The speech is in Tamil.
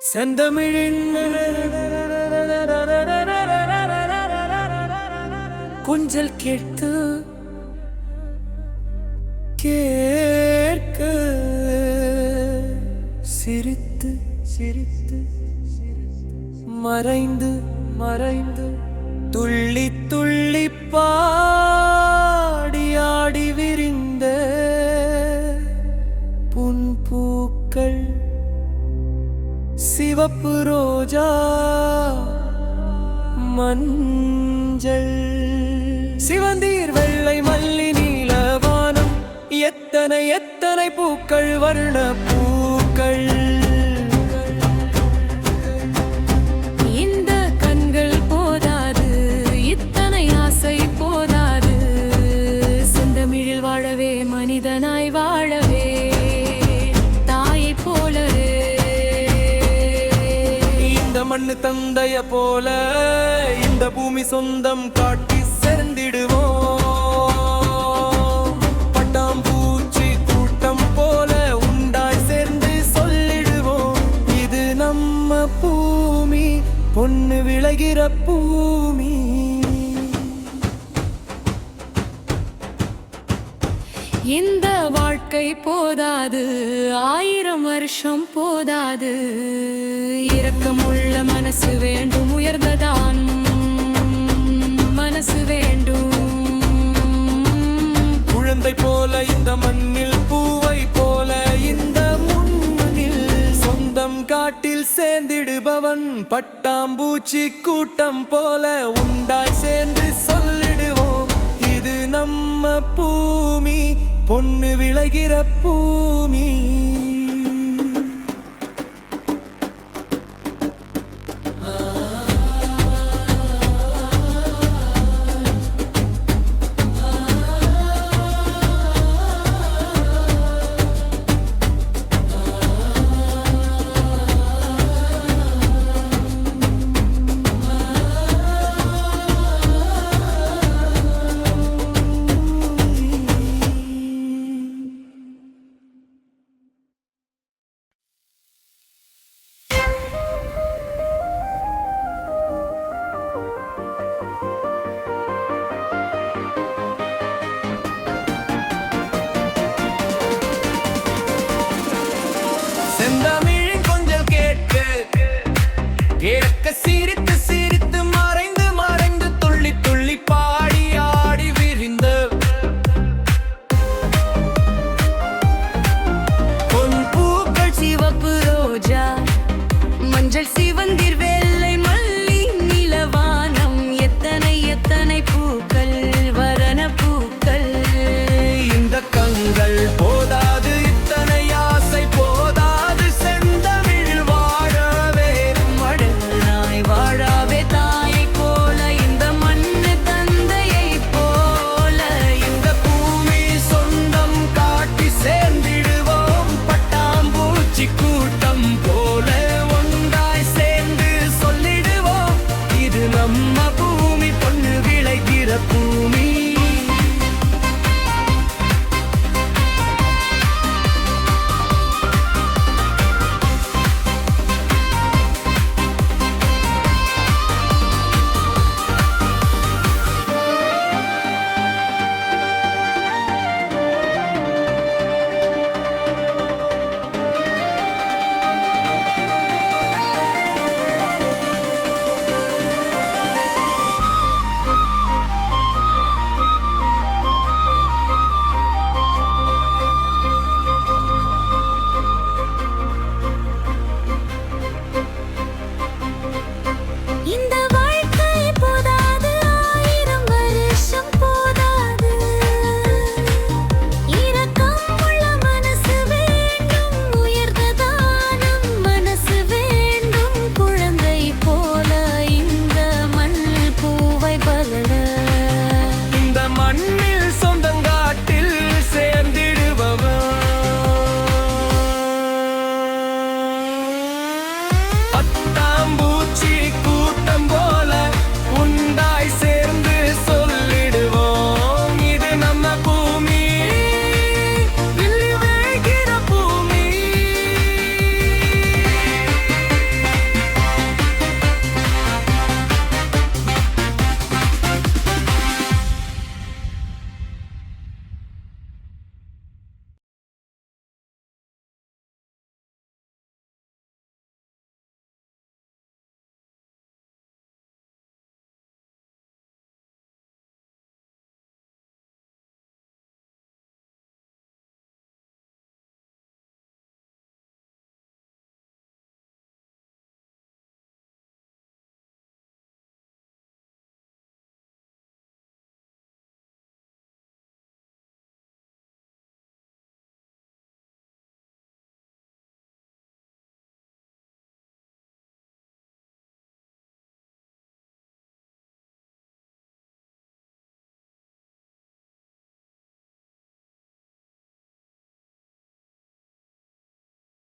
செந்தமிழின் குஞ்சல் கேட்டு கேட்க சிரித்து சிரித்து மறைந்து மறைந்து துள்ளி துள்ளி பாடி ஆடி விரிந்த புன்பூக்கள் சிவப்பு ரோஜா மஞ்சள் சிவந்தீர் வெள்ளை மல்லி நீலவானம் எத்தனை எத்தனை பூக்கள் வர்ண பூக்கள் இந்த கண்கள் போதாது இத்தனை ஆசை போதாது செந்தமிழில் வாழவே மனிதனாய் வாழவே தாயை போலவே இந்த மண்ணு தந்தைய போல இந்த பூமி சொந்தம் காட்டி சேர்ந்திடுவோம் பட்டாம்பூச்சி கூட்டம் போல உண்டாய் சேர்ந்து சொல்லிடுவோம் இது நம்ம பூமி பொண்ணு விளைகிற பூமி இந்த வாழ்க்கை போதாது 1000 வருஷம் போதாது இரக்கமுள்ள மனசு வேண்டும் உயர்ந்ததான் மனசு வேண்டும் குழந்தை போல இந்த மண்ணில் பூவை போல இந்த முன்னில் சொந்தம் காட்டில் சேர்ந்திடுபவன் பட்டாம்பூச்சி கூட்டம் போல உண்டாய் சேர்ந்து சொல்லிடுவோம் இது நம்ம பூமி பொண்ணு விளைகிற பூமி செந்தமிழின் கொஞ்சல் கேட்க கேட்க சிரித்து சிரித்து மறைந்து மறைந்து துள்ளி துள்ளி பாடி ஆடி விரிந்த பொன்பூக்கள் சிவப்பு ரோஜா மஞ்சள் சிவந்தீர் வெள்ளை மல்லி நீலவானம் எத்தனை எத்தனை பூக்கள் வரண பூக்கள் இந்த கண்கள் போதாது இத்தனை ஆசை போதாது செந்தமிழில் வாழவே மடனாய் வாழாவே தாயை போல இந்த மண்ணு தந்தையை போல இந்த பூமி சொந்தம் காட்டி சேர்ந்திடுவோம் பட்டாம்பூச்சி கூட்டம் போ